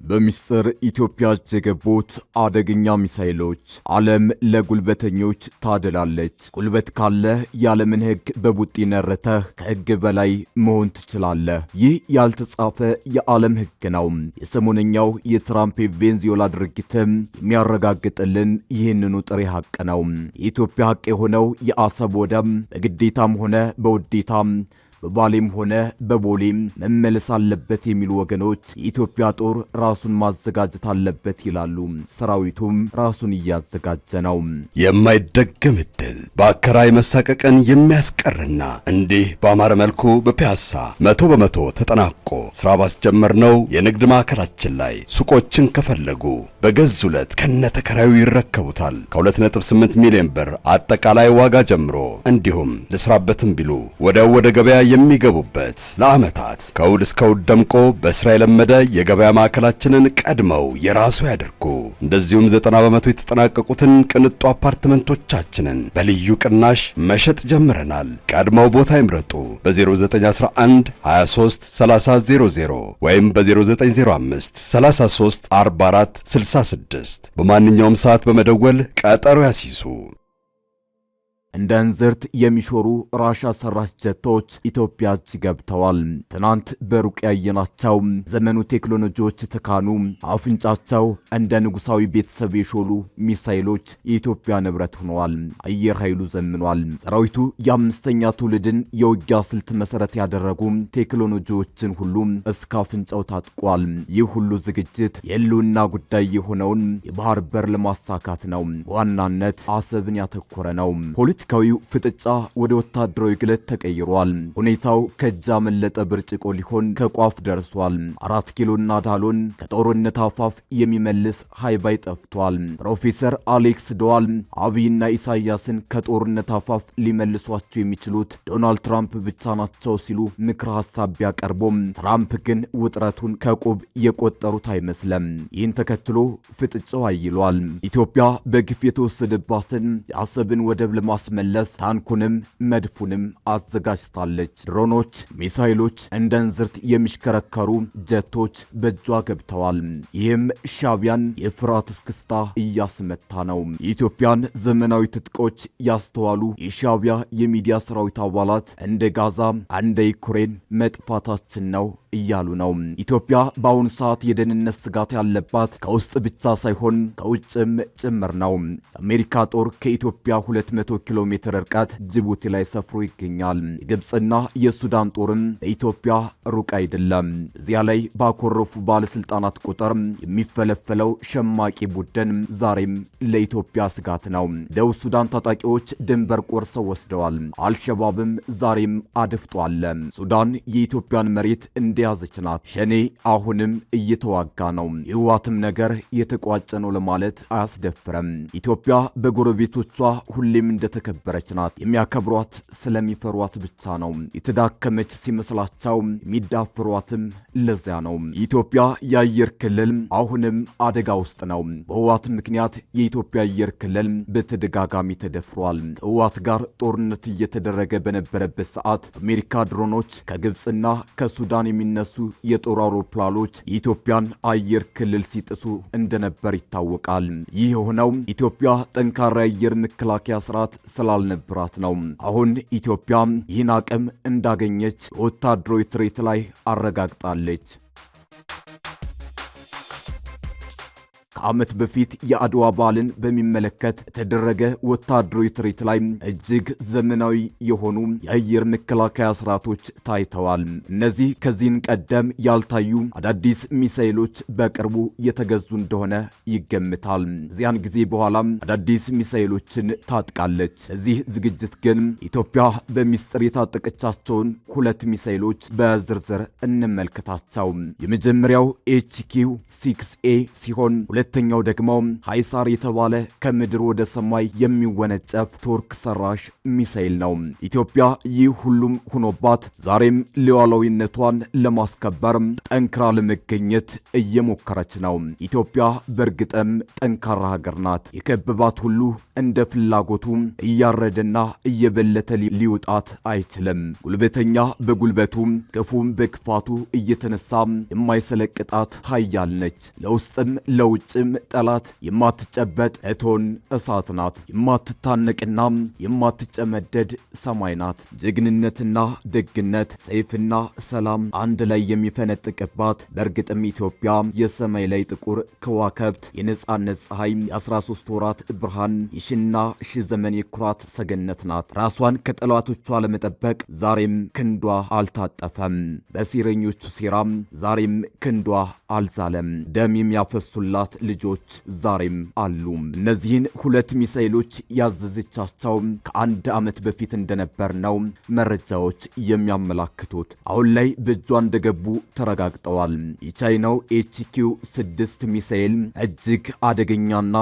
በሚስጥር ኢትዮጵያ የገቡት አደገኛ ሚሳኤሎች ዓለም ለጉልበተኞች ታደላለች። ጉልበት ካለ ያለምን ሕግ በቡጢ ነርተህ ከሕግ በላይ መሆን ትችላለህ። ይህ ያልተጻፈ የዓለም ሕግ ነው። የሰሞነኛው የትራምፕ ቬንዙዌላ ድርጊትም የሚያረጋግጥልን ይህንኑ ጥሬ ሐቅ ነው። የኢትዮጵያ ሐቅ የሆነው የአሰብ ወደብ በግዴታም ሆነ በውዴታም በባሌም ሆነ በቦሌም መመለስ አለበት የሚሉ ወገኖች የኢትዮጵያ ጦር ራሱን ማዘጋጀት አለበት ይላሉ። ሰራዊቱም ራሱን እያዘጋጀ ነው። የማይደገም ዕድል በአከራይ መሳቀቅን የሚያስቀርና እንዲህ በአማረ መልኩ በፒያሳ 100% ተጠናቆ ስራ ባስጀመርነው የንግድ ማዕከላችን ላይ ሱቆችን ከፈለጉ በገዙለት ከነተከራዩ ይረከቡታል። ከ2.8 ሚሊዮን ብር አጠቃላይ ዋጋ ጀምሮ እንዲሁም ልስራበትም ቢሉ ወደ ገበያ የሚገቡበት ለዓመታት ከእሁድ እስከ እሁድ ደምቆ በስራ የለመደ የገበያ ማዕከላችንን ቀድመው የራሱ ያድርጉ። እንደዚሁም 90% የተጠናቀቁትን ቅንጡ አፓርትመንቶቻችንን በልዩ ቅናሽ መሸጥ ጀምረናል። ቀድመው ቦታ ይምረጡ። በ0911 23 3000 ወይም በ0905 33 44 66 በማንኛውም ሰዓት በመደወል ቀጠሮ ያስይዙ። እንደ እንዝርት የሚሾሩ ራሻ ሰራሽ ጀቶች ኢትዮጵያ እጅ ገብተዋል። ትናንት በሩቅ ያየናቸው ዘመኑ ቴክኖሎጂዎች ተካኑ አፍንጫቸው እንደ ንጉሳዊ ቤተሰብ የሾሉ ሚሳኤሎች የኢትዮጵያ ንብረት ሆነዋል። አየር ኃይሉ ዘምኗል። ሰራዊቱ የአምስተኛ ትውልድን የውጊያ ስልት መሰረት ያደረጉ ቴክኖሎጂዎችን ሁሉ እስከ አፍንጫው ታጥቋል። ይህ ሁሉ ዝግጅት የህልውና ጉዳይ የሆነውን የባህር በር ለማሳካት ነው። በዋናነት አሰብን ያተኮረ ነው። ፖለቲካዊው ፍጥጫ ወደ ወታደራዊ ግለት ተቀይሯል። ሁኔታው ከእጅ ያመለጠ ብርጭቆ ሊሆን ከቋፍ ደርሷል። 4 ኪሎና ዳሎን ከጦርነት አፋፍ የሚመልስ ሃይባይ ጠፍቷል። ፕሮፌሰር አሌክስ ዶዋል አብይና ኢሳያስን ከጦርነት አፋፍ ሊመልሷቸው የሚችሉት ዶናልድ ትራምፕ ብቻ ናቸው ሲሉ ምክረ ሐሳብ ቢያቀርቡም ትራምፕ ግን ውጥረቱን ከቁብ የቆጠሩት አይመስለም። ይህን ተከትሎ ፍጥጫው አይሏል። ኢትዮጵያ በግፍ የተወሰደባትን የአሰብን ወደብ ለማስመለስ ታንኩንም መድፉንም አዘጋጅታለች። ድሮኖች፣ ሚሳኤሎች፣ እንደ እንዝርት የሚሽከረከሩ ጀቶች በእጇ ገብተዋል። ይህም ሻቢያን የፍርሃት እስክስታ እያስመታ ነው። የኢትዮጵያን ዘመናዊ ትጥቆች ያስተዋሉ የሻቢያ የሚዲያ ሰራዊት አባላት እንደ ጋዛ እንደ ዩክሬን መጥፋታችን ነው እያሉ ነው። ኢትዮጵያ በአሁኑ ሰዓት የደህንነት ስጋት ያለባት ከውስጥ ብቻ ሳይሆን ከውጭም ጭምር ነው። አሜሪካ ጦር ከኢትዮጵያ 200 ኪሎ ሜትር ርቀት ጅቡቲ ላይ ሰፍሮ ይገኛል። የግብፅና የሱዳን ጦርም ለኢትዮጵያ ሩቅ አይደለም። እዚያ ላይ ባኮረፉ ባለስልጣናት ቁጥር የሚፈለፈለው ሸማቂ ቡድን ዛሬም ለኢትዮጵያ ስጋት ነው። ደቡብ ሱዳን ታጣቂዎች ድንበር ቆርሰው ወስደዋል። አልሸባብም ዛሬም አድፍጧል። ሱዳን የኢትዮጵያን መሬት እንደያዘች ናት። ሸኔ አሁንም እየተዋጋ ነው። የህወሓትም ነገር የተቋጨ ነው ለማለት አያስደፍረም። ኢትዮጵያ በጎረቤቶቿ ሁሌም እንደተከበረች ናት። የሚያከብሯት ስለሚፈሯት ብቻ ነው። የተዳከመች ሲመስላቸው የሚዳፍሯትም ለዚያ ነው። የኢትዮጵያ የአየር ክልል አሁንም አደጋ ውስጥ ነው። በህወሓት ምክንያት የኢትዮጵያ አየር ክልል በተደጋጋሚ ተደፍሯል። ከህወሓት ጋር ጦርነት እየተደረገ በነበረበት ሰዓት አሜሪካ ድሮኖች ከግብፅና ከሱዳን የሚነሱ የጦር አውሮፕላኖች የኢትዮጵያን አየር ክልል ሲጥሱ እንደነበር ይታወቃል። ይህ የሆነው ኢትዮጵያ ጠንካራ የአየር መከላከያ ስርዓት ስላልነበራት ነው። አሁን ኢትዮጵያ ይህን አቅም እንዳገኘች ወታደራዊ ትርኢት ላይ አረጋግጣለች። ከዓመት በፊት የአድዋ በዓልን በሚመለከት የተደረገ ወታደራዊ ትርኢት ላይ እጅግ ዘመናዊ የሆኑ የአየር መከላከያ ስርዓቶች ታይተዋል። እነዚህ ከዚህን ቀደም ያልታዩ አዳዲስ ሚሳኤሎች በቅርቡ የተገዙ እንደሆነ ይገምታል። እዚያን ጊዜ በኋላም አዳዲስ ሚሳኤሎችን ታጥቃለች። እዚህ ዝግጅት ግን ኢትዮጵያ በሚስጥር የታጠቀቻቸውን 2 ሚሳኤሎች በዝርዝር እንመልከታቸው። የመጀመሪያው HQ-6A ሲሆን ሁለተኛው ደግሞ ሃይሳር የተባለ ከምድር ወደ ሰማይ የሚወነጨፍ ቱርክ ሰራሽ ሚሳኤል ነው። ኢትዮጵያ ይህ ሁሉም ሆኖባት ዛሬም ሉዓላዊነቷን ለማስከበር ጠንክራ ለመገኘት እየሞከረች ነው። ኢትዮጵያ በእርግጥም ጠንካራ ሀገር ናት። የከበባት ሁሉ እንደ ፍላጎቱ እያረደና እየበለተ ሊውጣት አይችልም። ጉልበተኛ በጉልበቱ ክፉም በክፋቱ እየተነሳ የማይሰለቅጣት ኃያል ነች። ለውስጥም ለውጭም ጠላት የማትጨበጥ እቶን እሳት ናት። የማትታነቅና የማትጨመደድ ሰማይ ናት። ጀግንነትና ደግነት፣ ሰይፍና ሰላም አንድ ላይ የሚፈነጥቅባት በእርግጥም ኢትዮጵያ የሰማይ ላይ ጥቁር ከዋክብት፣ የነጻነት ፀሐይ፣ የ13 ወራት ብርሃን፣ የሺና ሺህ ዘመን የኩራት ሰገነት ናት። ራሷን ከጠላቶቿ ለመጠበቅ ዛሬም ክንዷ አልታጠፈም። በሴረኞቹ ሴራም ዛሬም ክንዷ አልዛለም። ደም የሚያፈሱላት ልጆች ዛሬም አሉ። እነዚህን ሁለት ሚሳኤሎች ያዘዘቻቸው ከአንድ ዓመት በፊት እንደነበር ነው መረጃዎች የሚያመላክቱት። አሁን ላይ በእጇ እንደገቡ ተረጋግጠዋል። የቻይናው HQ-6 ሚሳኤል እጅግ አደገኛና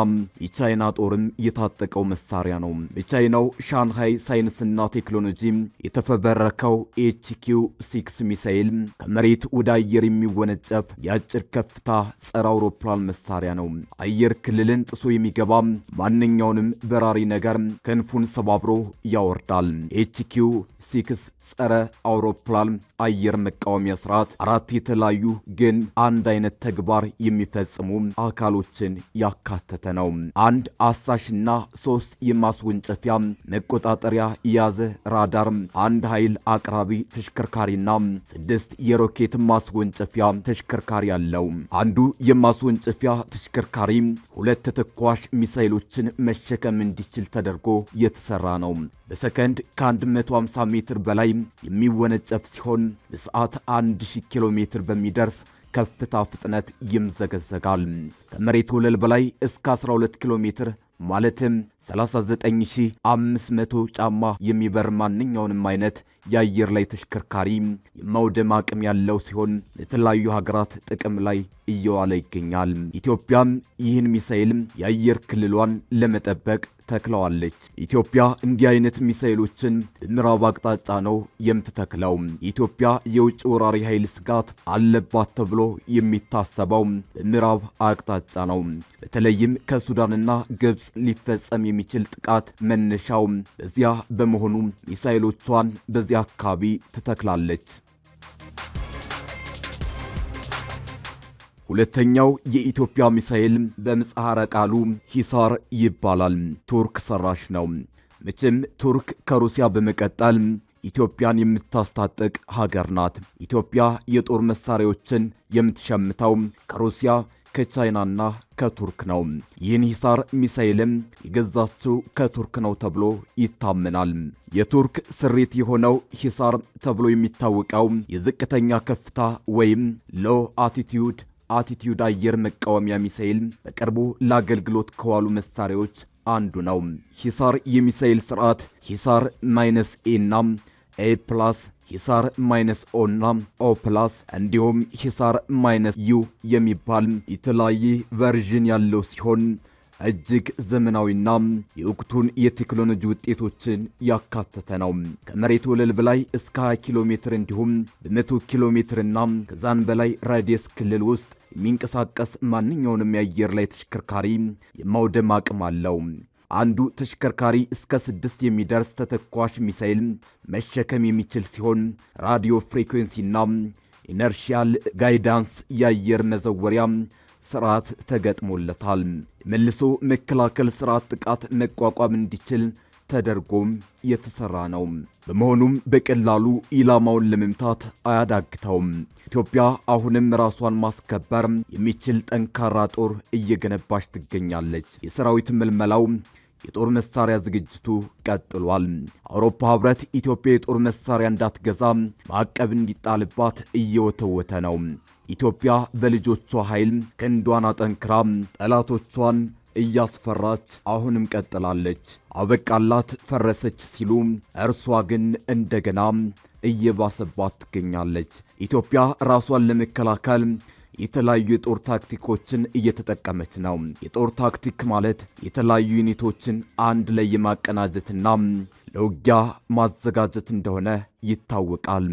የቻይና ጦርም የታጠቀው መሳሪያ ነው። በቻይናው ሻንሃይ ሳይንስና ቴክኖሎጂ የተፈበረከው HQ-6 ሚሳኤል ከመሬት ወደ አየር የሚወነጨፍ የአጭር ከፍታ ጸረ አውሮፕላን መሳሪያ ነው። አየር ክልልን ጥሶ የሚገባ ማንኛውንም በራሪ ነገር ክንፉን ሰባብሮ ያወርዳል። HQ-6 ጸረ አውሮፕላን አየር መቃወሚያ ስርዓት 4 የተለያዩ ግን አንድ አይነት ተግባር የሚፈጽሙ አካሎችን ያካተተ ነው። 1 አሳሽና 3 የማስወንጨፊያ መቆጣጠሪያ የያዘ ራዳር፣ 1 ኃይል አቅራቢ ተሽከርካሪና 6 የሮኬት ማስወንጨፊያ ተሽከርካሪ አለው። አንዱ የማስወንጨፊያ ተሽከርካሪ 2 ተተኳሽ ሚሳኤሎችን መሸከም እንዲችል ተደርጎ የተሰራ ነው። በሰከንድ ከ150 ሜትር በላይ የሚወነጨፍ ሲሆን በሰዓት 1000 ኪሎ ሜትር በሚደርስ ከፍታ ፍጥነት ይምዘገዘጋል። ከመሬት ወለል በላይ እስከ 12 ኪሎ ሜትር ማለትም 39500 ጫማ የሚበር ማንኛውንም አይነት የአየር ላይ ተሽከርካሪ የማውደም አቅም ያለው ሲሆን ለተለያዩ ሀገራት ጥቅም ላይ እየዋለ ይገኛል። ኢትዮጵያም ይህን ሚሳኤል የአየር ክልሏን ለመጠበቅ ተክለዋለች። ኢትዮጵያ እንዲህ አይነት ሚሳኤሎችን በምዕራብ አቅጣጫ ነው የምትተክለው። ኢትዮጵያ የውጭ ወራሪ ኃይል ስጋት አለባት ተብሎ የሚታሰበው በምዕራብ አቅጣጫ ነው። በተለይም ከሱዳንና ግብጽ ሊፈጸም የሚችል ጥቃት መነሻው በዚያ በመሆኑ ሚሳኤሎቿን በዚያ አካባቢ ትተክላለች። ሁለተኛው የኢትዮጵያ ሚሳኤል በምህጻረ ቃሉ ሂሳር ይባላል። ቱርክ ሰራሽ ነው። መቼም ቱርክ ከሩሲያ በመቀጠል ኢትዮጵያን የምታስታጥቅ ሀገር ናት። ኢትዮጵያ የጦር መሳሪያዎችን የምትሸምተው ከሩሲያ ከቻይናና ከቱርክ ነው። ይህን ሂሳር ሚሳኤልም የገዛችው ከቱርክ ነው ተብሎ ይታመናል። የቱርክ ስሪት የሆነው ሂሳር ተብሎ የሚታወቀው የዝቅተኛ ከፍታ ወይም ሎ አቲቲዩድ አየር መቃወሚያ ሚሳኤል በቅርቡ ለአገልግሎት ከዋሉ መሳሪያዎች አንዱ ነው። ሂሳር የሚሳኤል ስርዓት ሂሳር -ኤ እና ኤ ፕላስ፣ ሂሳር -ኦ እና ኦ ፕላስ እንዲሁም ሂሳር -ዩ የሚባል የተለያየ ቨርዥን ያለው ሲሆን እጅግ ዘመናዊና የወቅቱን የቴክኖሎጂ ውጤቶችን ያካተተ ነው። ከመሬት ወለል በላይ እስከ 20 ኪሎ ሜትር እንዲሁም በ100 ኪሎ ሜትርና ከዛን በላይ ራዲየስ ክልል ውስጥ የሚንቀሳቀስ ማንኛውንም የአየር ላይ ተሽከርካሪ የማውደም አቅም አለው። አንዱ ተሽከርካሪ እስከ 6 የሚደርስ ተተኳሽ ሚሳኤል መሸከም የሚችል ሲሆን ራዲዮ ፍሪኩዌንሲና ኢነርሺያል ጋይዳንስ የአየር መዘወሪያ ስርዓት ተገጥሞለታል። መልሶ መከላከል ስርዓት ጥቃት መቋቋም እንዲችል ተደርጎም የተሰራ ነው። በመሆኑም በቀላሉ ኢላማውን ለመምታት አያዳግተውም። ኢትዮጵያ አሁንም ራሷን ማስከበር የሚችል ጠንካራ ጦር እየገነባች ትገኛለች። የሰራዊት ምልመላው የጦር መሳሪያ ዝግጅቱ ቀጥሏል። አውሮፓ ህብረት ኢትዮጵያ የጦር መሳሪያ እንዳትገዛ ማዕቀብ እንዲጣልባት እየወተወተ ነው። ኢትዮጵያ በልጆቿ ኃይል ክንዷን አጠንክራ ጠላቶቿን እያስፈራች አሁንም ቀጥላለች። አበቃላት፣ ፈረሰች ሲሉ እርሷ ግን እንደገና እየባሰባት ትገኛለች። ኢትዮጵያ ራሷን ለመከላከል የተለያዩ የጦር ታክቲኮችን እየተጠቀመች ነው። የጦር ታክቲክ ማለት የተለያዩ ዩኒቶችን አንድ ላይ የማቀናጀትና ለውጊያ ማዘጋጀት እንደሆነ ይታወቃል።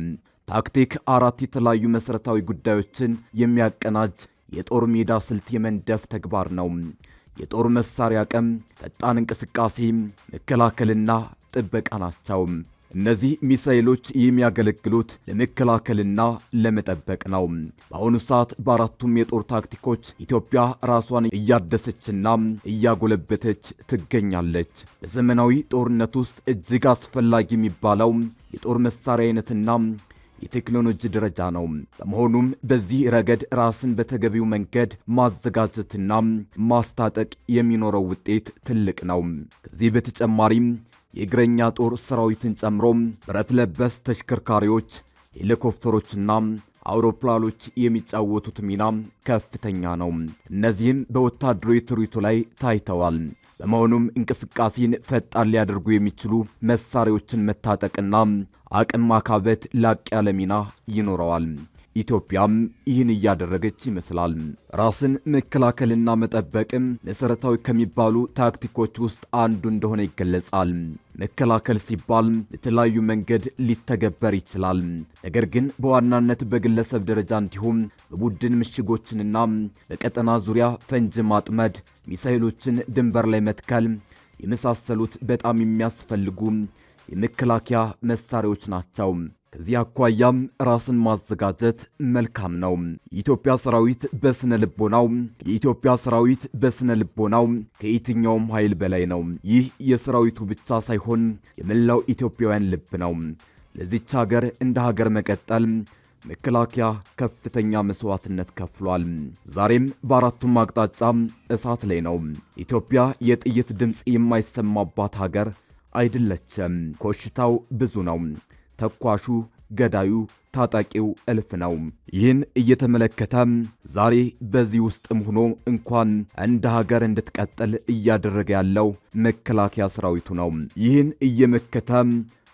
ታክቲክ አራት የተለያዩ መሰረታዊ ጉዳዮችን የሚያቀናጅ የጦር ሜዳ ስልት የመንደፍ ተግባር ነው። የጦር መሳሪያ አቅም፣ ፈጣን እንቅስቃሴ፣ መከላከልና ጥበቃ ናቸው። እነዚህ ሚሳኤሎች የሚያገለግሉት ለመከላከልና ለመጠበቅ ነው። በአሁኑ ሰዓት በአራቱም የጦር ታክቲኮች ኢትዮጵያ ራሷን እያደሰችና እያጎለበተች ትገኛለች። በዘመናዊ ጦርነት ውስጥ እጅግ አስፈላጊ የሚባለው የጦር መሳሪያ አይነትና የቴክኖሎጂ ደረጃ ነው። በመሆኑም በዚህ ረገድ ራስን በተገቢው መንገድ ማዘጋጀትና ማስታጠቅ የሚኖረው ውጤት ትልቅ ነው። ከዚህ በተጨማሪም የእግረኛ ጦር ሰራዊትን ጨምሮ ብረት ለበስ ተሽከርካሪዎች፣ ሄሊኮፕተሮችና አውሮፕላኖች የሚጫወቱት ሚና ከፍተኛ ነው። እነዚህም በወታደራዊ ትርኢቱ ላይ ታይተዋል። በመሆኑም እንቅስቃሴን ፈጣን ሊያደርጉ የሚችሉ መሳሪያዎችን መታጠቅና አቅም ማካበት ላቅ ያለ ሚና ይኖረዋል። ኢትዮጵያም ይህን እያደረገች ይመስላል። ራስን መከላከልና መጠበቅም መሰረታዊ ከሚባሉ ታክቲኮች ውስጥ አንዱ እንደሆነ ይገለጻል። መከላከል ሲባል በተለያዩ መንገድ ሊተገበር ይችላል። ነገር ግን በዋናነት በግለሰብ ደረጃ እንዲሁም በቡድን ምሽጎችንና በቀጠና ዙሪያ ፈንጅ ማጥመድ፣ ሚሳኤሎችን ድንበር ላይ መትከል የመሳሰሉት በጣም የሚያስፈልጉ የመከላከያ መሳሪያዎች ናቸው። ከዚህ አኳያም ራስን ማዘጋጀት መልካም ነው። የኢትዮጵያ ሰራዊት በስነ ልቦናው ከየትኛውም ኃይል በላይ ነው። ይህ የሰራዊቱ ብቻ ሳይሆን የመላው ኢትዮጵያውያን ልብ ነው። ለዚች ሀገር እንደ ሀገር መቀጠል መከላከያ ከፍተኛ መስዋዕትነት ከፍሏል። ዛሬም በአራቱም አቅጣጫ እሳት ላይ ነው። ኢትዮጵያ የጥይት ድምፅ የማይሰማባት ሀገር አይደለችም። ኮሽታው ብዙ ነው። ተኳሹ፣ ገዳዩ፣ ታጣቂው እልፍ ነው። ይህን እየተመለከተ ዛሬ በዚህ ውስጥም ሆኖ እንኳን እንደ ሀገር እንድትቀጥል እያደረገ ያለው መከላከያ ሰራዊቱ ነው። ይህን እየመከተ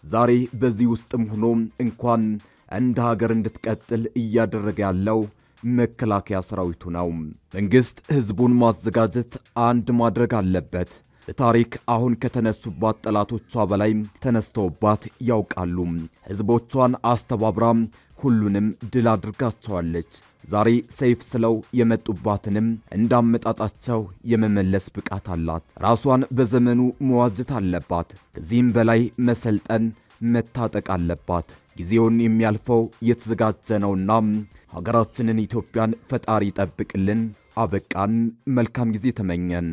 ዛሬ በዚህ ውስጥም ሆኖ እንኳን እንደ ሀገር እንድትቀጥል እያደረገ ያለው መከላከያ ሰራዊቱ ነው። መንግስት ህዝቡን ማዘጋጀት አንድ ማድረግ አለበት። በታሪክ አሁን ከተነሱባት ጠላቶቿ በላይ ተነስተውባት ያውቃሉ። ህዝቦቿን አስተባብራ ሁሉንም ድል አድርጋቸዋለች። ዛሬ ሰይፍ ስለው የመጡባትንም እንዳመጣጣቸው የመመለስ ብቃት አላት። ራሷን በዘመኑ መዋጀት አለባት። ከዚህም በላይ መሰልጠን፣ መታጠቅ አለባት። ጊዜውን የሚያልፈው የተዘጋጀ ነውና ሀገራችንን ኢትዮጵያን ፈጣሪ ይጠብቅልን። አበቃን። መልካም ጊዜ ተመኘን።